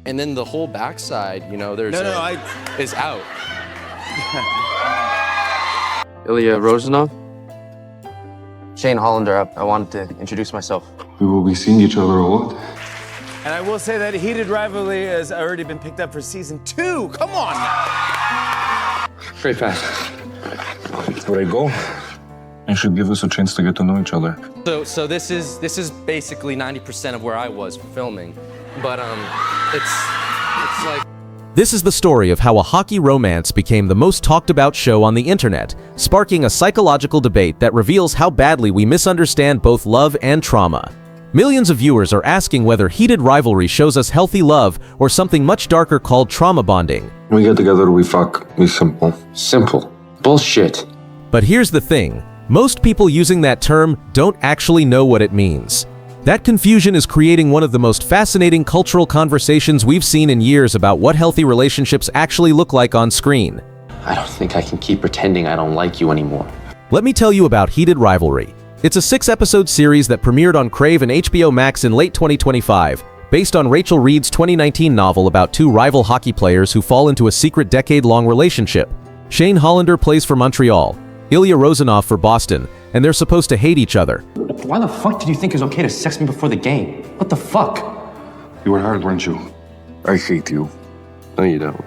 And then the whole backside, you know, is out. Ilya Rozanov? Shane Hollander, I wanted to introduce myself. We will be seeing each other a lot. And I will say that Heated Rivalry has already been picked up for season 2. Come on now. Very fast. Where I go, I should give us a chance to get to know each other. So this is basically 90% of where I was filming, but it's like. This is the story of how a hockey romance became the most talked about show on the internet, sparking a psychological debate that reveals how badly we misunderstand both love and trauma. Millions of viewers are asking whether Heated Rivalry shows us healthy love or something much darker called trauma bonding. We get together, we fuck, we simple. Simple. Bullshit. But here's the thing, most people using that term don't actually know what it means. That confusion is creating one of the most fascinating cultural conversations we've seen in years about what healthy relationships actually look like on screen. I don't think I can keep pretending I don't like you anymore. Let me tell you about Heated Rivalry. It's a 6-episode series that premiered on Crave and HBO Max in late 2025, based on Rachel Reid's 2019 novel about two rival hockey players who fall into a secret decade-long relationship. Shane Hollander plays for Montreal, Ilya Rozanov for Boston, and they're supposed to hate each other. Why the fuck did you think it was okay to sex me before the game? What the fuck? You were hard, weren't you? I hate you. No, you don't.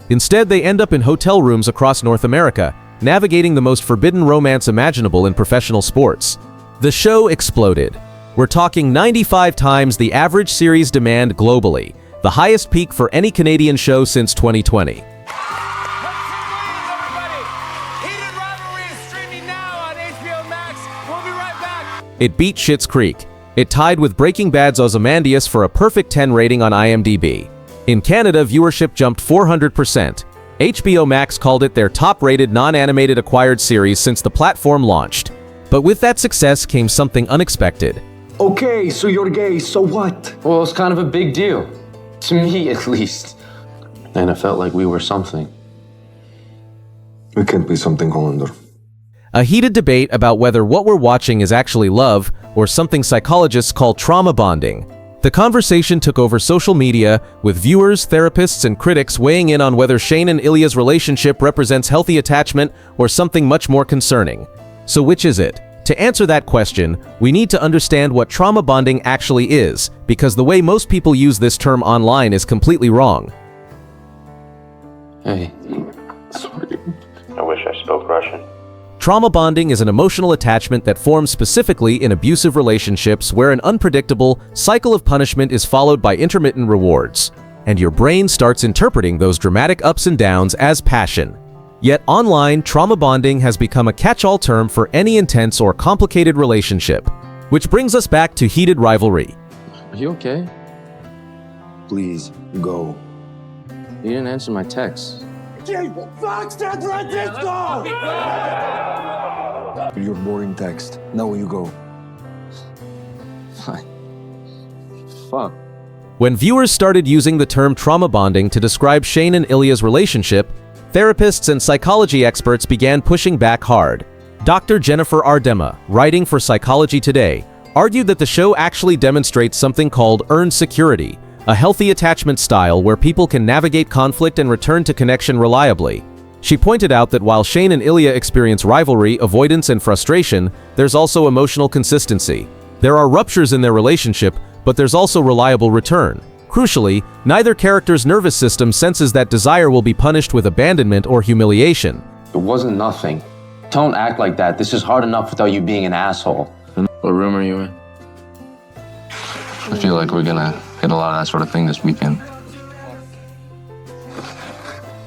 Instead, they end up in hotel rooms across North America, navigating the most forbidden romance imaginable in professional sports. The show exploded. We're talking 95 times the average series demand globally, the highest peak for any Canadian show since 2020. Heated Rivalry is streaming now on HBO Max. We'll be right back. It beat Schitt's Creek. It tied with Breaking Bad's Ozymandias for a perfect 10 rating on IMDb. In Canada, viewership jumped 400%. HBO Max called it their top-rated non-animated acquired series since the platform launched. But with that success came something unexpected. Okay, so you're gay, so what? Well, it's kind of a big deal. To me, at least. And it felt like we were something. We can't be something, Hollander. A heated debate about whether what we're watching is actually love or something psychologists call trauma bonding. The conversation took over social media, with viewers, therapists, and critics weighing in on whether Shane and Ilya's relationship represents healthy attachment or something much more concerning. So which is it? To answer that question, we need to understand what trauma bonding actually is, because the way most people use this term online is completely wrong. Hey, sorry. I wish I spoke Russian. Trauma bonding is an emotional attachment that forms specifically in abusive relationships where an unpredictable cycle of punishment is followed by intermittent rewards, and your brain starts interpreting those dramatic ups and downs as passion. Yet online, trauma bonding has become a catch-all term for any intense or complicated relationship. Which brings us back to Heated Rivalry. Are you okay? Please, go. You didn't answer my text. Your boring text. Now you go. Fuck. When viewers started using the term trauma bonding to describe Shane and Ilya's relationship, therapists and psychology experts began pushing back hard. Dr. Jennifer Ardema, writing for Psychology Today, argued that the show actually demonstrates something called earned security, a healthy attachment style where people can navigate conflict and return to connection reliably. She pointed out that while Shane and Ilya experience rivalry, avoidance, and frustration, there's also emotional consistency. There are ruptures in their relationship, but there's also reliable return. Crucially, neither character's nervous system senses that desire will be punished with abandonment or humiliation. It wasn't nothing. Don't act like that. This is hard enough without you being an asshole. What room are you in? I feel like we're gonna hit a lot of that sort of thing this weekend.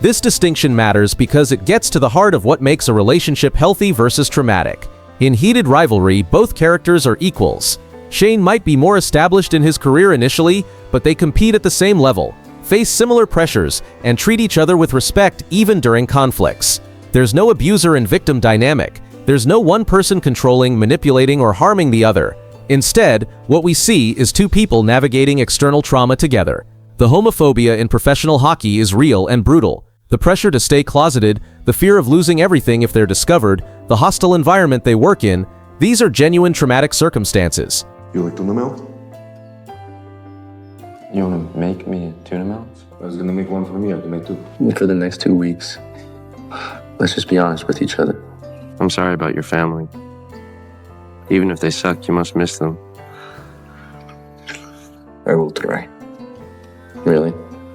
This distinction matters because it gets to the heart of what makes a relationship healthy versus traumatic. In Heated Rivalry, both characters are equals. Shane might be more established in his career initially, but they compete at the same level, face similar pressures, and treat each other with respect even during conflicts. There's no abuser and victim dynamic. There's no one person controlling, manipulating, or harming the other. Instead, what we see is two people navigating external trauma together. The homophobia in professional hockey is real and brutal. The pressure to stay closeted, the fear of losing everything if they're discovered, the hostile environment they work in, these are genuine traumatic circumstances. You like tuna melt? You want to make me a tuna melt? I was gonna make one for me, I can make two. For the next 2 weeks, let's just be honest with each other. I'm sorry about your family. Even if they suck, you must miss them. I will try. Really?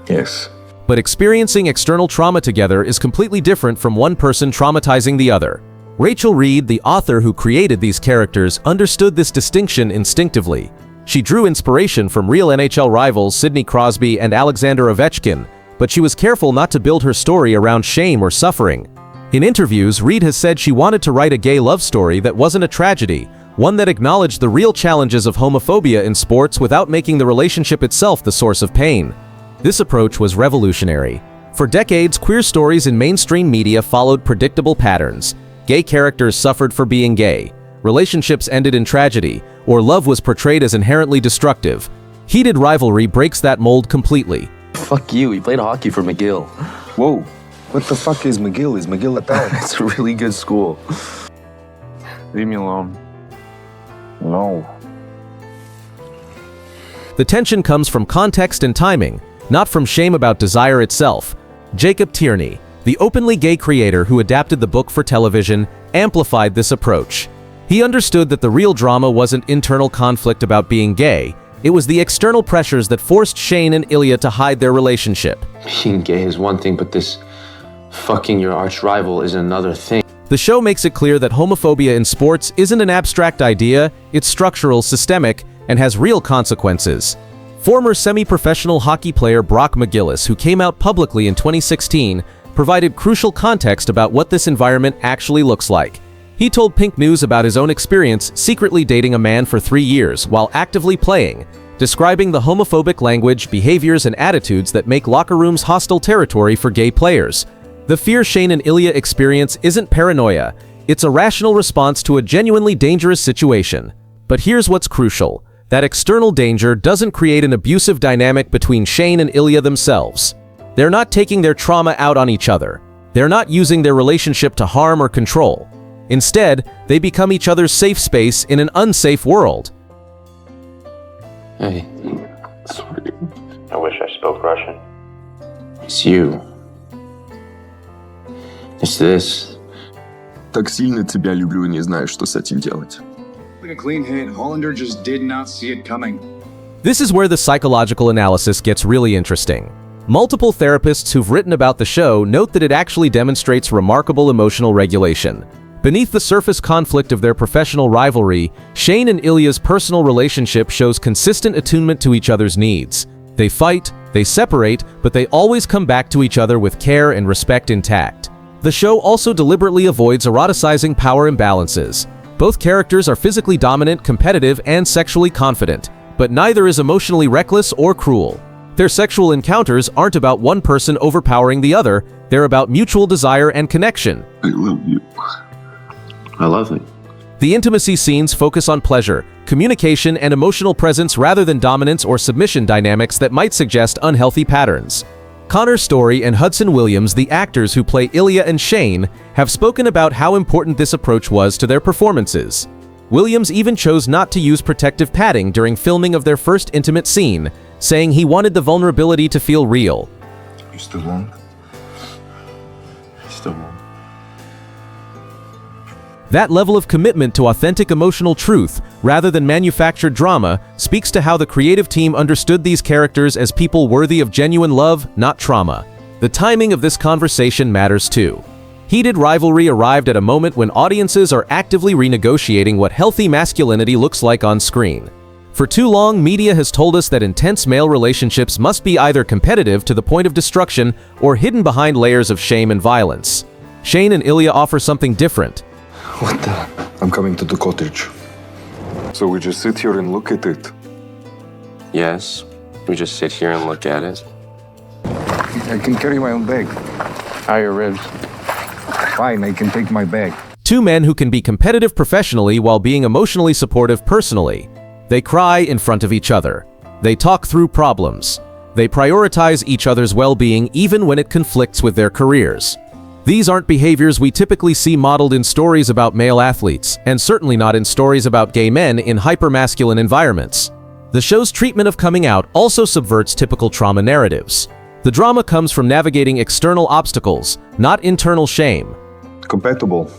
Yes. But experiencing external trauma together is completely different from one person traumatizing the other. Rachel Reid, the author who created these characters, understood this distinction instinctively. She drew inspiration from real NHL rivals Sidney Crosby and Alexander Ovechkin, but she was careful not to build her story around shame or suffering. In interviews, Reid has said she wanted to write a gay love story that wasn't a tragedy, one that acknowledged the real challenges of homophobia in sports without making the relationship itself the source of pain. This approach was revolutionary. For decades, queer stories in mainstream media followed predictable patterns. Gay characters suffered for being gay, relationships ended in tragedy, or love was portrayed as inherently destructive. Heated Rivalry breaks that mold completely. Fuck you, he played hockey for McGill. Whoa, what the fuck is McGill? Is McGill a town? It's a really good school. Leave me alone. No. The tension comes from context and timing, not from shame about desire itself. Jacob Tierney, the openly gay creator who adapted the book for television, amplified this approach. He understood that the real drama wasn't internal conflict about being gay, it was the external pressures that forced Shane and Ilya to hide their relationship. Being gay is one thing, but this fucking your arch rival is another thing. The show makes it clear that homophobia in sports isn't an abstract idea, it's structural, systemic, and has real consequences. Former semi-professional hockey player Brock McGillis, who came out publicly in 2016, provided crucial context about what this environment actually looks like. He told Pink News about his own experience secretly dating a man for 3 years while actively playing, describing the homophobic language, behaviors, and attitudes that make locker rooms hostile territory for gay players. The fear Shane and Ilya experience isn't paranoia, it's a rational response to a genuinely dangerous situation. But here's what's crucial. That external danger doesn't create an abusive dynamic between Shane and Ilya themselves. They're not taking their trauma out on each other. They're not using their relationship to harm or control. Instead, they become each other's safe space in an unsafe world. Hey, Sorry. I wish I spoke Russian. it's you. It's this. Так сильно тебя люблю и не знаю, что с этим делать. A clean hit. Hollander just did not see it coming. This is where the psychological analysis gets really interesting. Multiple therapists who've written about the show note that it actually demonstrates remarkable emotional regulation. Beneath the surface conflict of their professional rivalry, Shane and Ilya's personal relationship shows consistent attunement to each other's needs. They fight, they separate, but they always come back to each other with care and respect intact. The show also deliberately avoids eroticizing power imbalances. Both characters are physically dominant, competitive, and sexually confident, but neither is emotionally reckless or cruel. Their sexual encounters aren't about one person overpowering the other, they're about mutual desire and connection. I love you. I love it. The intimacy scenes focus on pleasure, communication, and emotional presence rather than dominance or submission dynamics that might suggest unhealthy patterns. Connor Story and Hudson Williams, the actors who play Ilya and Shane, have spoken about how important this approach was to their performances. Williams even chose not to use protective padding during filming of their first intimate scene, saying he wanted the vulnerability to feel real. You still want? Still won't. That level of commitment to authentic emotional truth, rather than manufactured drama, speaks to how the creative team understood these characters as people worthy of genuine love, not trauma. The timing of this conversation matters too. Heated Rivalry arrived at a moment when audiences are actively renegotiating what healthy masculinity looks like on screen. For too long, media has told us that intense male relationships must be either competitive to the point of destruction or hidden behind layers of shame and violence. Shane and Ilya offer something different. What the? I'm coming to the cottage. So we just sit here and look at it. Yes, we just sit here and look at it. I can carry my own bag. How are your ribs? Fine, I can take my bag. Two men who can be competitive professionally while being emotionally supportive personally. They cry in front of each other. They talk through problems. They prioritize each other's well-being even when it conflicts with their careers. These aren't behaviors we typically see modeled in stories about male athletes, and certainly not in stories about gay men in hyper-masculine environments. The show's treatment of coming out also subverts typical trauma narratives. The drama comes from navigating external obstacles, not internal shame. Compatible.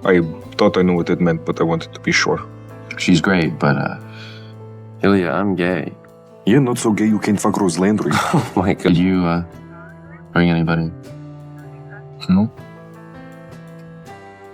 I thought I knew what it meant, but I wanted to be sure. She's great, but, Ilya, I'm gay. You're not so gay you can't fuck Rose Landry. Oh my God. Did you, bring anybody? No?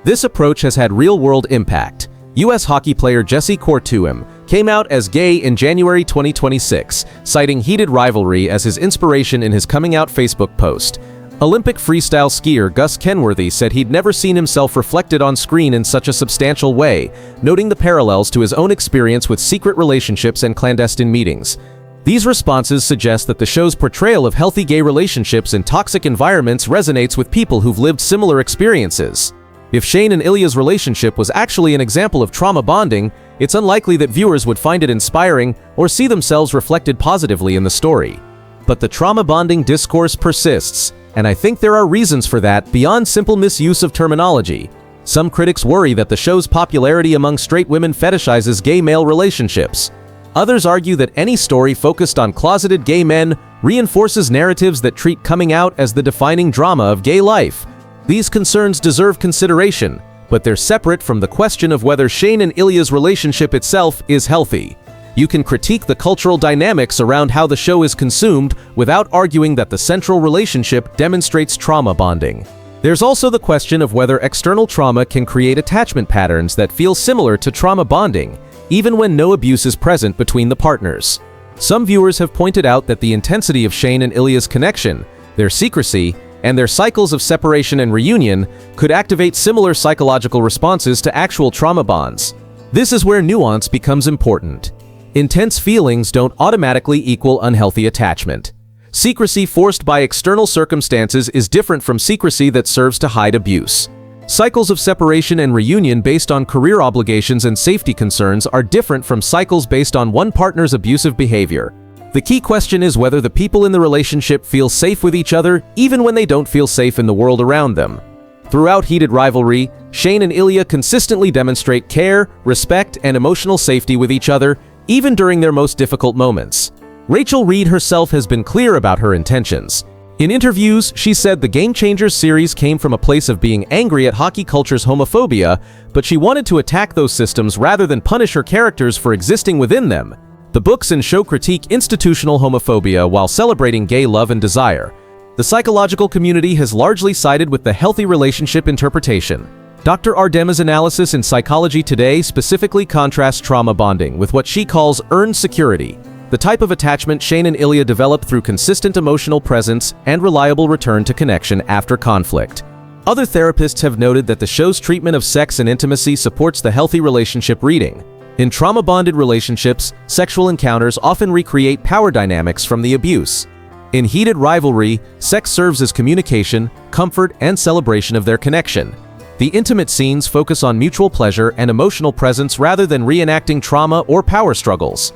This approach has had real-world impact. U.S. hockey player Jesse Kortuim came out as gay in January 2026, citing Heated Rivalry as his inspiration in his coming-out Facebook post. Olympic freestyle skier Gus Kenworthy said he'd never seen himself reflected on screen in such a substantial way, noting the parallels to his own experience with secret relationships and clandestine meetings. These responses suggest that the show's portrayal of healthy gay relationships in toxic environments resonates with people who've lived similar experiences. If Shane and Ilya's relationship was actually an example of trauma bonding, it's unlikely that viewers would find it inspiring or see themselves reflected positively in the story. But the trauma bonding discourse persists, and I think there are reasons for that beyond simple misuse of terminology. Some critics worry that the show's popularity among straight women fetishizes gay male relationships. Others argue that any story focused on closeted gay men reinforces narratives that treat coming out as the defining drama of gay life. These concerns deserve consideration, but they're separate from the question of whether Shane and Ilya's relationship itself is healthy. You can critique the cultural dynamics around how the show is consumed without arguing that the central relationship demonstrates trauma bonding. There's also the question of whether external trauma can create attachment patterns that feel similar to trauma bonding, even when no abuse is present between the partners. Some viewers have pointed out that the intensity of Shane and Ilya's connection, their secrecy, and their cycles of separation and reunion could activate similar psychological responses to actual trauma bonds. This is where nuance becomes important. Intense feelings don't automatically equal unhealthy attachment. Secrecy forced by external circumstances is different from secrecy that serves to hide abuse. Cycles of separation and reunion based on career obligations and safety concerns are different from cycles based on one partner's abusive behavior. The key question is whether the people in the relationship feel safe with each other even when they don't feel safe in the world around them. Throughout Heated Rivalry, Shane and Ilya consistently demonstrate care, respect, and emotional safety with each other, even during their most difficult moments. Rachel Reid herself has been clear about her intentions. In interviews, she said the Game Changers series came from a place of being angry at hockey culture's homophobia, but she wanted to attack those systems rather than punish her characters for existing within them. The books and show critique institutional homophobia while celebrating gay love and desire. The psychological community has largely sided with the healthy relationship interpretation. Dr. Ardema's analysis in Psychology Today specifically contrasts trauma bonding with what she calls earned security, the type of attachment Shane and Ilya develop through consistent emotional presence and reliable return to connection after conflict. Other therapists have noted that the show's treatment of sex and intimacy supports the healthy relationship reading. In trauma-bonded relationships, sexual encounters often recreate power dynamics from the abuse. In Heated Rivalry, sex serves as communication, comfort, and celebration of their connection. The intimate scenes focus on mutual pleasure and emotional presence rather than reenacting trauma or power struggles.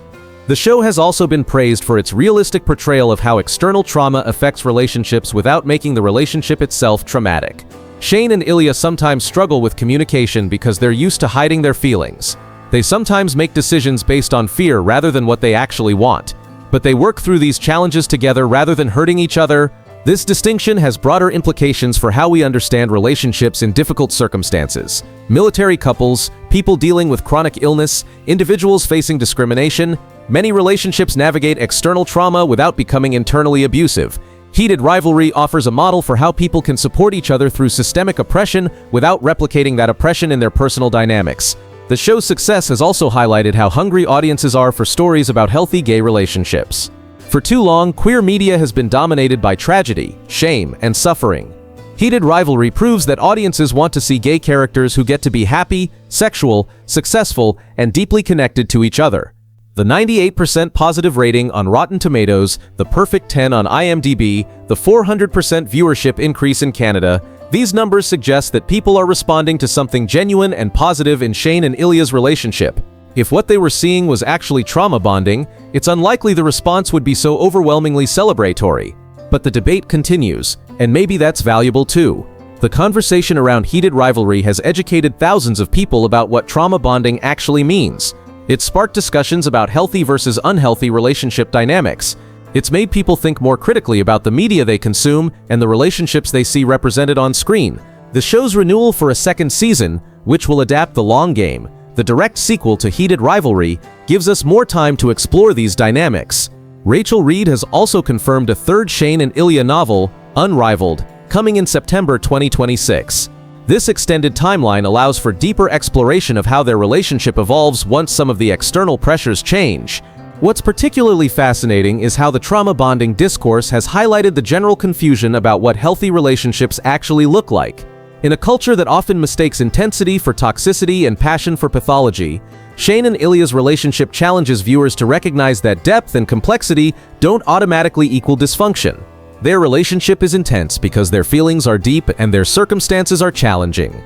The show has also been praised for its realistic portrayal of how external trauma affects relationships without making the relationship itself traumatic. Shane and Ilya sometimes struggle with communication because they're used to hiding their feelings. They sometimes make decisions based on fear rather than what they actually want. But they work through these challenges together rather than hurting each other. This distinction has broader implications for how we understand relationships in difficult circumstances. Military couples, people dealing with chronic illness, individuals facing discrimination. Many relationships navigate external trauma without becoming internally abusive. Heated Rivalry offers a model for how people can support each other through systemic oppression without replicating that oppression in their personal dynamics. The show's success has also highlighted how hungry audiences are for stories about healthy gay relationships. For too long, queer media has been dominated by tragedy, shame, and suffering. Heated Rivalry proves that audiences want to see gay characters who get to be happy, sexual, successful, and deeply connected to each other. The 98% positive rating on Rotten Tomatoes, the perfect 10 on IMDb, the 400% viewership increase in Canada, these numbers suggest that people are responding to something genuine and positive in Shane and Ilya's relationship. If what they were seeing was actually trauma bonding, it's unlikely the response would be so overwhelmingly celebratory. But the debate continues, and maybe that's valuable too. The conversation around Heated Rivalry has educated thousands of people about what trauma bonding actually means. It's sparked discussions about healthy versus unhealthy relationship dynamics. It's made people think more critically about the media they consume and the relationships they see represented on screen. The show's renewal for a second season, which will adapt The Long Game, the direct sequel to Heated Rivalry, gives us more time to explore these dynamics. Rachel Reid has also confirmed a third Shane and Ilya novel, Unrivaled, coming in September 2026. This extended timeline allows for deeper exploration of how their relationship evolves once some of the external pressures change. What's particularly fascinating is how the trauma bonding discourse has highlighted the general confusion about what healthy relationships actually look like. In a culture that often mistakes intensity for toxicity and passion for pathology, Shane and Ilya's relationship challenges viewers to recognize that depth and complexity don't automatically equal dysfunction. Their relationship is intense because their feelings are deep and their circumstances are challenging.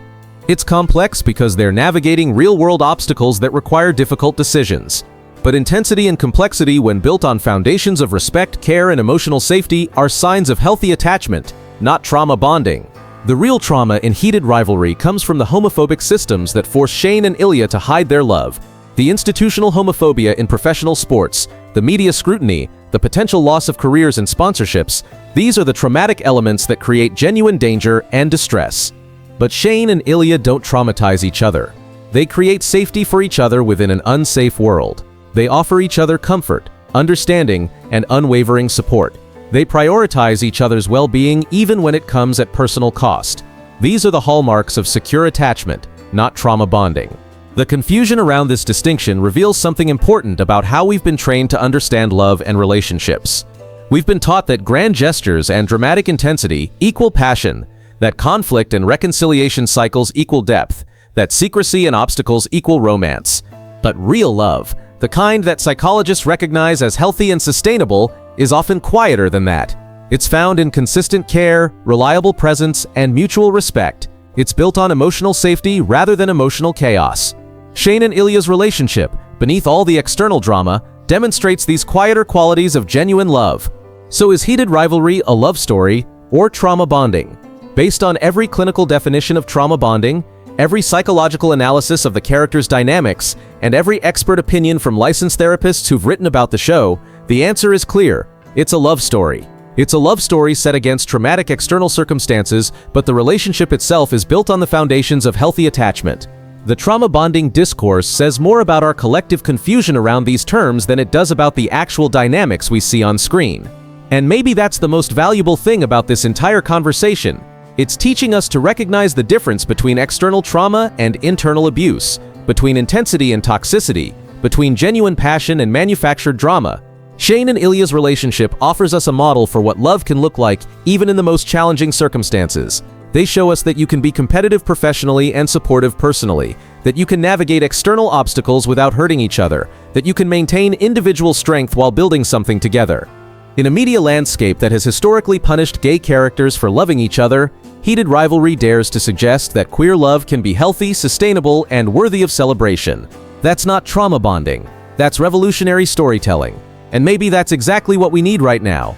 It's complex because they're navigating real-world obstacles that require difficult decisions. But intensity and complexity, when built on foundations of respect, care, and emotional safety, are signs of healthy attachment, not trauma bonding. The real trauma in Heated Rivalry comes from the homophobic systems that force Shane and Ilya to hide their love. The institutional homophobia in professional sports, the media scrutiny, the potential loss of careers and sponsorships, these are the traumatic elements that create genuine danger and distress. But Shane and Ilya don't traumatize each other. They create safety for each other within an unsafe world. They offer each other comfort, understanding, and unwavering support. They prioritize each other's well-being even when it comes at personal cost. These are the hallmarks of secure attachment, not trauma bonding. The confusion around this distinction reveals something important about how we've been trained to understand love and relationships. We've been taught that grand gestures and dramatic intensity equal passion, that conflict and reconciliation cycles equal depth, that secrecy and obstacles equal romance. But real love, the kind that psychologists recognize as healthy and sustainable, is often quieter than that. It's found in consistent care, reliable presence, and mutual respect. It's built on emotional safety rather than emotional chaos. Shane and Ilya's relationship, beneath all the external drama, demonstrates these quieter qualities of genuine love. So is Heated Rivalry a love story or trauma bonding? Based on every clinical definition of trauma bonding, every psychological analysis of the characters' dynamics, and every expert opinion from licensed therapists who've written about the show, the answer is clear. It's a love story. It's a love story set against traumatic external circumstances, but the relationship itself is built on the foundations of healthy attachment. The trauma bonding discourse says more about our collective confusion around these terms than it does about the actual dynamics we see on screen. And maybe that's the most valuable thing about this entire conversation. It's teaching us to recognize the difference between external trauma and internal abuse, between intensity and toxicity, between genuine passion and manufactured drama. Shane and Ilya's relationship offers us a model for what love can look like even in the most challenging circumstances. They show us that you can be competitive professionally and supportive personally, that you can navigate external obstacles without hurting each other, that you can maintain individual strength while building something together. In a media landscape that has historically punished gay characters for loving each other, Heated Rivalry dares to suggest that queer love can be healthy, sustainable, and worthy of celebration. That's not trauma bonding. That's revolutionary storytelling. And maybe that's exactly what we need right now.